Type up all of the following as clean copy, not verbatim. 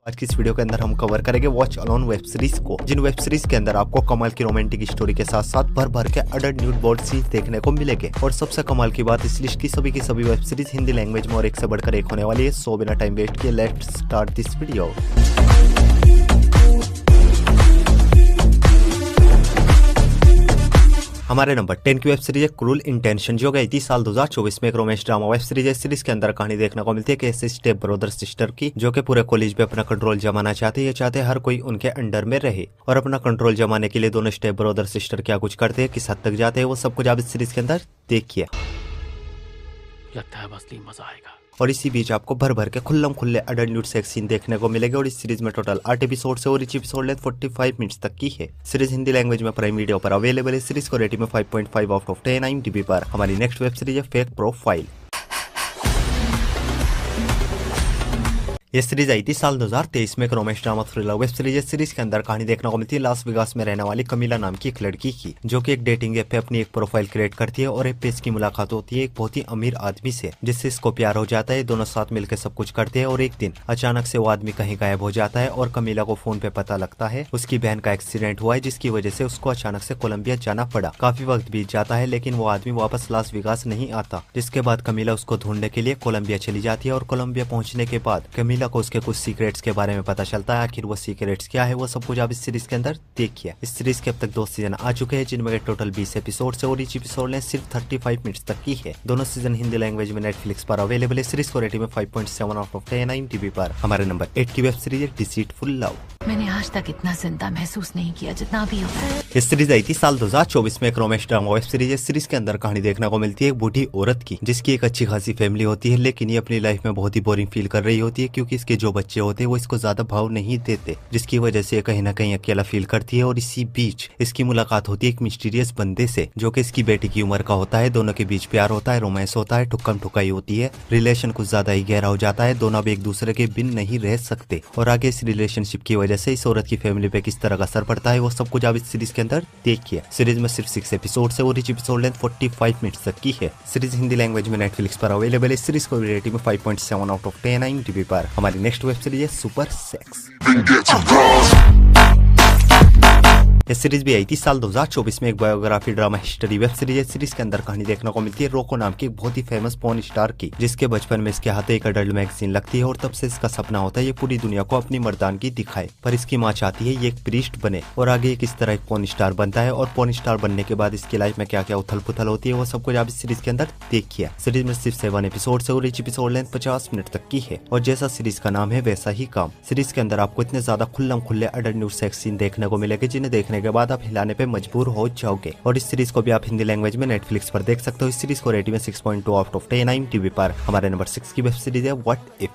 आज की इस वीडियो के अंदर हम कवर करेंगे वॉच अलोन वेब सीरीज को, जिन वेब सीरीज के अंदर आपको कमाल की रोमांटिक स्टोरी के साथ साथ भर भर के अडल्ट न्यूड बोल्ड सीन्स देखने को मिलेंगे। और सबसे कमाल की बात, इस लिस्ट की सभी वेब सीरीज हिंदी लैंग्वेज में और एक से बढ़कर एक होने वाली है। सो बिना टाइम वेस्ट किए लेट्स स्टार्ट दिस वीडियो। हमारे नंबर 10 की वेब सीरीज है क्रूल इंटेंशन, जो गई थी साल 2024 में। एक रोमांस ड्रामा वेब सीरीज है। सीरीज के अंदर कहानी देखने को मिलती है कि ऐसे स्टेप ब्रदर सिस्टर की, जो कि पूरे कॉलेज पे अपना कंट्रोल जमाना चाहते हैं। ये चाहते हैं हर कोई उनके अंडर में रहे, और अपना कंट्रोल जमाने के लिए दोनों स्टेप ब्रदर सिस्टर क्या कुछ करते हैं, किस हद तक जाते हैं, वो सब कुछ आप इस सीरीज के अंदर देखिए। लगता है असली मजा आएगा। और इसी बीच आपको भर भर के खुल्लम खुल्ले अडल्ट न्यूड सेक्स सीन देखने को मिलेगा। और इस सीरीज में टोटल 8 एपिसोड है और इच एपिसोड लेंथ 45 मिनट्स तक की है। सीरीज हिंदी लैंग्वेज में प्राइम वीडियो पर अवेलेबल है। सीरीज को रेटिंग में 5.5 आउट ऑफ 10 IMDb पर। हमारी नेक्स्ट वेब सीरीज है फेक प्रोफाइल। ये सीरीज आई थी साल 2023 में। एक romance drama thriller web series है। सीरीज के अंदर कहानी देखने को मिलती है लास वेगास में रहने वाली कमीला नाम की एक लड़की की, जो कि एक डेटिंग ऐप पे अपनी एक प्रोफाइल क्रिएट करती है। और ऐप पे इसकी मुलाकात होती है एक बहुत ही अमीर आदमी से, जिससे इसको प्यार हो जाता है। दोनों साथ मिलकर सब कुछ करते हैं। और एक दिन अचानक से वो आदमी कहीं गायब हो जाता है और कमीला को फोन पे पता लगता है उसकी बहन का एक्सीडेंट हुआ है, जिसकी वजह से उसको अचानक से कोलंबिया जाना पड़ा। काफी वक्त बीत जाता है, लेकिन वो आदमी वापस लास वेगास नहीं आता। जिसके बाद कमीला उसको ढूंढने के लिए कोलंबिया चली जाती है। और कोलंबिया पहुंचने के बाद कमीला को उसके कुछ सीक्रेट्स के बारे में पता चलता है। आखिर वो सीक्रेट्स क्या है, वो सब कुछ आप इस सीरीज के अंदर देखिए। इस सीरीज के अब तक 2 सीजन आ चुके हैं, जिनमें टोटल 20 एपिसोड है और इच एपिसोड ने सिर्फ 35 मिनट्स तक की है। दोनों सीजन हिंदी लैंग्वेज में नेटफ्लिक्स पर अवेलेबल है। सीरीज को रेटिंग में 5.7 आउट ऑफ 10 IMDb पर। हमारे नंबर 8 की वेब सीरीज है डिसीटफुल लव। मैंने आज तक इतना जिंदा महसूस नहीं किया जितना अभी हो रहा है। इस सीरीज आई थी साल 2024 में। एक रोमांस ड्रामा वेब सीरीज है। सीरीज के अंदर कहानी देखने को मिलती है एक बूढ़ी औरत की, जिसकी एक अच्छी खासी फैमिली होती है, लेकिन ये अपनी लाइफ में बहुत ही बोरिंग फील कर रही होती है, क्योंकि इसके जो बच्चे होते हैं वो इसको ज्यादा भाव नहीं देते, जिसकी वजह से कहीं ना कहीं अकेला फील करती है। और इसी बीच इसकी मुलाकात होती है एक मिस्टीरियस बंदे से, जो कि इसकी बेटी की उम्र का होता है। दोनों के बीच प्यार होता है, रोमांस होता है, ठुक्कम ठुकाई होती है। रिलेशन कुछ ज्यादा ही गहरा हो जाता है। दोनों अब एक दूसरे के बिन नहीं रह सकते। और आगे इस रिलेशनशिप की वजह से इस औरत की फैमिली पे किस तरह का असर पड़ता है, वो सब कुछ आप इस सीरीज के अंदर देखिए। सीरीज में सिर्फ 6 एपिसोड है और इच एपिसोड लेंथ 45 मिनट्स तक की है। सीरीज हिंदी लैंग्वेज में नेटफ्लिक्स पर अवेलेबल है। सीरीज को रेटिंग में 5.7 आउट ऑफ 10 IMDb पर। हमारी नेक्स्ट वेब सीरीज है सुपर सेक्स। यह सीरीज भी आई थी साल 2024 में। एक biography drama history web series है। सीरीज के अंदर कहानी देखने को मिलती है रोको नाम की एक बहुत ही फेमस पॉर्न स्टार की, जिसके बचपन में इसके हाथ एक अडल्ट मैगजीन लगती है। और तब से इसका सपना होता है ये पूरी दुनिया को अपनी मर्दानगी दिखाए, पर इसकी माँ चाहती है ये एक प्रीस्ट बने। और आगे एक इस तरह एक पॉर्न स्टार बनता है। और पॉर्न स्टार बनने के बाद इसकी लाइफ में क्या क्या उथल पुथल होती है, वो सब कुछ आप इस सीरीज के अंदर देखिए। सीरीज में सिर्फ 7 एपिसोड है और इच एपिसोड लेंथ 50 मिनट तक की है। और जैसा सीरीज का नाम है वैसा ही काम। सीरीज के अंदर आपको इतने ज्यादा खुल्लम खुल्ले अडल्ट न्यूड सेक्स सीन देखने को मिलेंगे, जिन्हें देखने के बाद आप हिलाने पे मजबूर हो जाओगे। और इस सीरीज को भी आप हिंदी लैंग्वेज में नेटफ्लिक्स पर देख सकते हो। इस सीरीज को रेटिंग में 6.2 आउट ऑफ 10 IMDb पर। हमारे नंबर 6 की वेब सीरीज है व्हाट इफ।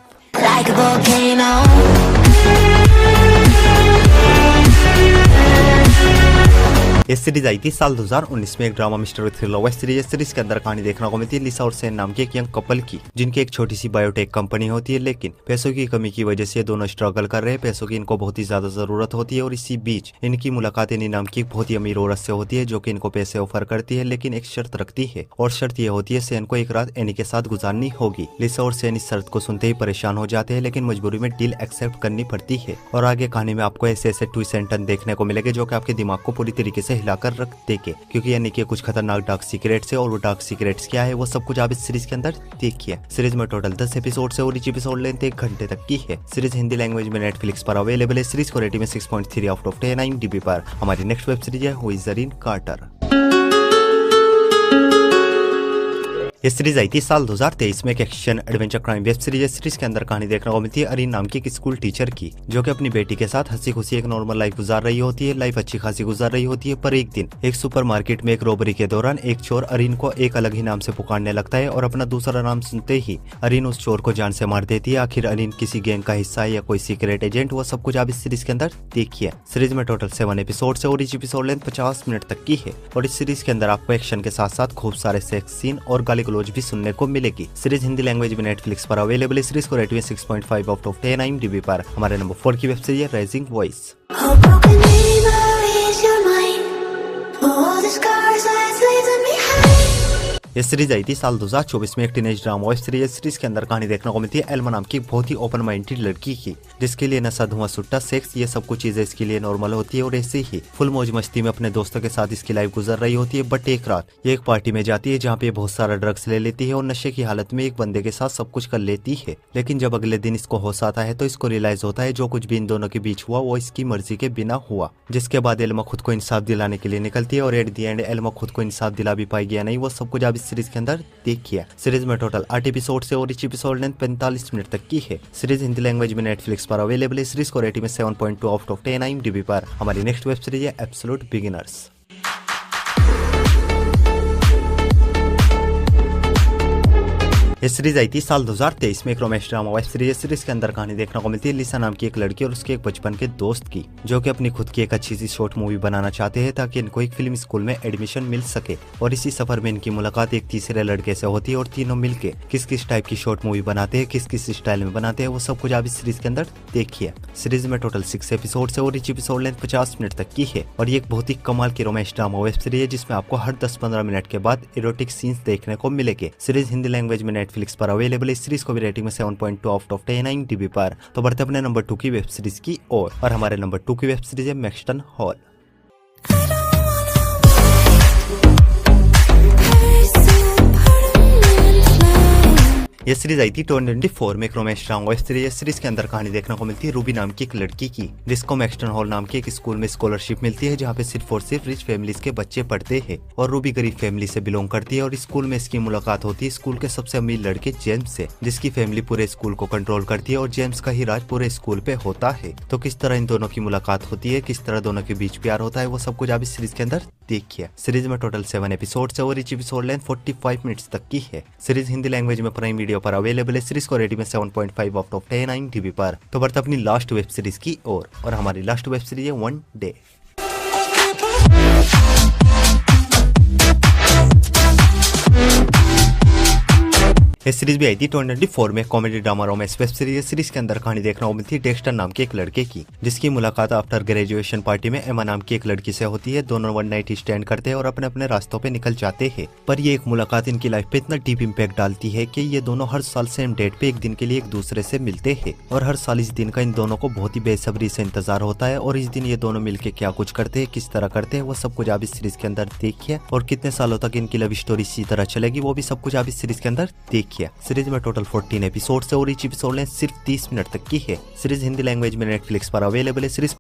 ये सीरीज आई थी साल 2019 में। एक drama mister thriller web series है। सीरीज के अंदर कहानी देखने को मिलती है लिसा और सेन नाम की एक यंग कपल की, जिनकी एक छोटी सी बायोटेक कंपनी होती है, लेकिन पैसों की कमी की वजह से दोनों स्ट्रगल कर रहे हैं। पैसों की इनको बहुत ही ज्यादा जरूरत होती है। और इसी बीच इनकी मुलाकात एनी नाम की एक बहुत ही अमीर औरत से होती है, जो कि इनको पैसे ऑफर करती है, लेकिन एक शर्त रखती है। और शर्त यह होती है सेन को एक रात एनी के साथ गुजारनी होगी। लिसा और सेन इस शर्त को सुनते ही परेशान हो जाते हैं, लेकिन मजबूरी में डील एक्सेप्ट करनी पड़ती है। और आगे कहानी में आपको ऐसे ऐसे ट्विस्ट एंड टर्न देखने को मिलेंगे, जो कि आपके दिमाग को पूरी तरीके से हिलाकर रख देंगे, क्योंकि यानी कि कुछ खतरनाक डार्क सीक्रेट्स है। और वो डार्क सीक्रेट्स क्या है, वो सब कुछ आप इस सीरीज के अंदर देखिए। सीरीज में टोटल 10 एपिसोड है और इच एपिसोड लेंथ 1 घंटे तक की है। सीरीज हिंदी लैंग्वेज में नेटफ्लिक्स पर अवेलेबल है। सीरीज को रेटिंग में 6.3 आउट ऑफ 10 IMDb पर। हमारी नेक्स्ट वेब सीरीज है हु इज जरीन कार्टर। ये सीरीज आई थी साल 2023 में। एक action adventure crime web series है। सीरीज के अंदर कहानी देखने को मिलती है अरीन नाम की एक स्कूल टीचर की, जो कि अपनी बेटी के साथ हंसी खुशी एक नॉर्मल लाइफ गुजार रही होती है। लाइफ अच्छी खासी गुजार रही होती है, पर एक दिन एक सुपरमार्केट में एक रॉबरी के दौरान एक चोर अरीन को एक अलग ही नाम से पुकारने लगता है। और अपना दूसरा नाम सुनते ही अरीन उस चोर को जान से मार देती है। आखिर अरीन किसी गैंग का हिस्सा है या कोई सीक्रेट एजेंट, वो सब कुछ आप इस सीरीज के अंदर देखिए। सीरीज में टोटल 7 एपिसोड है और इच एपिसोड लेंथ 50 मिनट तक की है। और इस सीरीज के अंदर आपको एक्शन के साथ साथ खूब सारे सेक्स सीन और गाली गलौज भी सुनने को मिलेगी। सीरीज हिंदी लैंग्वेज में नेटफ्लिक्स पर अवेलेबल है। सीरीज को रेटिंग है 6.5 आउट ऑफ 10 IMDb पर। हमारे नंबर 4 की वेब सीरीज है राइजिंग वॉइस। ये सीरीज आई थी साल 2024 में एक टीनेज ड्रामा वेब सीरीज के अंदर कहानी देखने को मिलती है एल्मा नाम की एक बहुत ही ओपन माइंडेड लड़की की, जिसके लिए नशा धुआं सुट्टा सेक्स ये सब कुछ चीजें इसके लिए नॉर्मल होती है और ऐसे ही फुल मौज मस्ती में अपने दोस्तों के साथ इसकी लाइफ गुजर रही होती है। बट एक रात ये एक पार्टी में जाती है जहाँ पे बहुत सारा ड्रग्स ले लेती है और नशे की हालत में एक बंदे के साथ सब कुछ कर लेती है। लेकिन जब अगले दिन इसको होश आता है तो इसको रियलाइज होता है जो कुछ भी इन दोनों के बीच हुआ वो इसकी मर्जी के बिना हुआ। जिसके बाद एल्मा खुद को इंसाफ दिलाने के लिए निकलती है और एट दी एंड एल्मा खुद को इंसाफ दिला भी पाएगी या नहीं वो सब कुछ आप इस सीरीज के अंदर देखिए। सीरीज में टोटल 8 एपिसोड से और इस एपिसोड लेंथ 45 मिनट तक की है। सीरीज हिंदी लैंग्वेज में नेटफ्लिक्स पर अवेलेबल है। सीरीज को रेटिंग में 7.2 आउट ऑफ 10 IMDb पर। हमारी नेक्स्ट वेब सीरीज है एब्सोल्यूट बिगिनर्स। ये सीरीज आई थी साल 2023 में एक रोमांस ड्रामा वेब सीरीज के अंदर कहानी देखने को मिलती है लिसा नाम की एक लड़की और उसके एक बचपन के दोस्त की, जो कि अपनी खुद की एक अच्छी सी शॉर्ट मूवी बनाना चाहते हैं ताकि इनको एक फिल्म स्कूल में एडमिशन मिल सके। और इसी सफर में इनकी मुलाकात एक तीसरे लड़के से होती है और तीनों मिलके किस किस टाइप की शॉर्ट मूवी बनाते हैं, किस किस स्टाइल में बनाते हैं वो सब कुछ आप इस सीरीज के अंदर देखिए। सीरीज में टोटल 6 एपिसोड है और इस एपिसोड लेंथ 50 मिनट तक की है और ये एक बहुत ही कमाल की रोमांस ड्रामा वेब सीरीज है जिसमें आपको हर 10-15 मिनट के बाद इरोटिक सीन्स देखने को मिलेंगे। सीरीज हिंदी लैंग्वेज में नेटफ्लिक्स पर अवेलेबल। इस सीरीज को भी रेटिंग में 7.2 आउट ऑफ 10 IMDb पर। तो बढ़ते अपने नंबर 2 की वेब सीरीज की और हमारे नंबर 2 की वेब सीरीज है मैक्सटन हॉल। यह सीरीज आई थी 2024 में एक रोमांस ड्रामा वेब सीरीज के अंदर कहानी देखने को मिलती है रूबी नाम की एक लड़की की, जिसको मैक्सटन हॉल नाम के एक स्कूल में स्कॉलरशिप मिलती है जहाँ पे सिर्फ और सिर्फ रिच फैमिलीज के बच्चे पढ़ते हैं। और रूबी गरीब फैमिली से बिलोंग करती है और स्कूल में इसकी मुलाकात होती है स्कूल के सबसे अमीर लड़के जेम्स से, जिसकी फैमिली पूरे स्कूल को कंट्रोल करती है और जेम्स का ही राज पूरे स्कूल पे होता है। तो किस तरह इन दोनों की मुलाकात होती है, किस तरह दोनों के बीच प्यार होता है वो सब कुछ आप इस सीरीज के अंदर देखिए। सीरीज में टोटल 7 एपिसोड है और इस एपिसोड लेंथ 45 मिनट्स तक की है। सीरीज हिंदी लैंग्वेज में प्राइम वीडियो पर अवेलेबल है। सीरीज को रेटिंग में 7.5 आउट ऑफ 10 IMDb पर। तो बढ़ते अपनी लास्ट वेब सीरीज की और हमारी लास्ट वेब सीरीज है वन डे। ये सीरीज भी आई थी 2024 में comedy drama romance web series के अंदर कहानी देखने को मिलती है डेक्स्टर नाम के एक लड़के की, जिसकी मुलाकात आफ्टर ग्रेजुएशन पार्टी में एमा नाम की एक लड़की से होती है। दोनों वन नाइट स्टैंड करते हैं और अपने अपने रास्तों पे निकल जाते हैं। पर ये एक मुलाकात इनकी लाइफ पे इतना डीप इम्पैक्ट डालती है कि ये दोनों हर साल सेम डेट पे एक दिन के लिए एक दूसरे से मिलते हैं और हर साल इस दिन का इन दोनों को बहुत ही बेसब्री से इंतजार होता है। और इस दिन ये दोनों मिलके क्या कुछ करते हैं, किस तरह करते हैं वो सब कुछ आप इस सीरीज के अंदर देखिए। और कितने सालों तक इनकी लव स्टोरी इसी तरह चलेगी वो भी सब कुछ आप इस सीरीज के अंदर देखिए। सीरीज में टोटल 14 एपिसोड है और each एपिसोड सिर्फ 30 मिनट तक की है। सीरीज हिंदी लैंग्वेज में नेटफ्लिक्स पर अवेलेबल है। सीरीज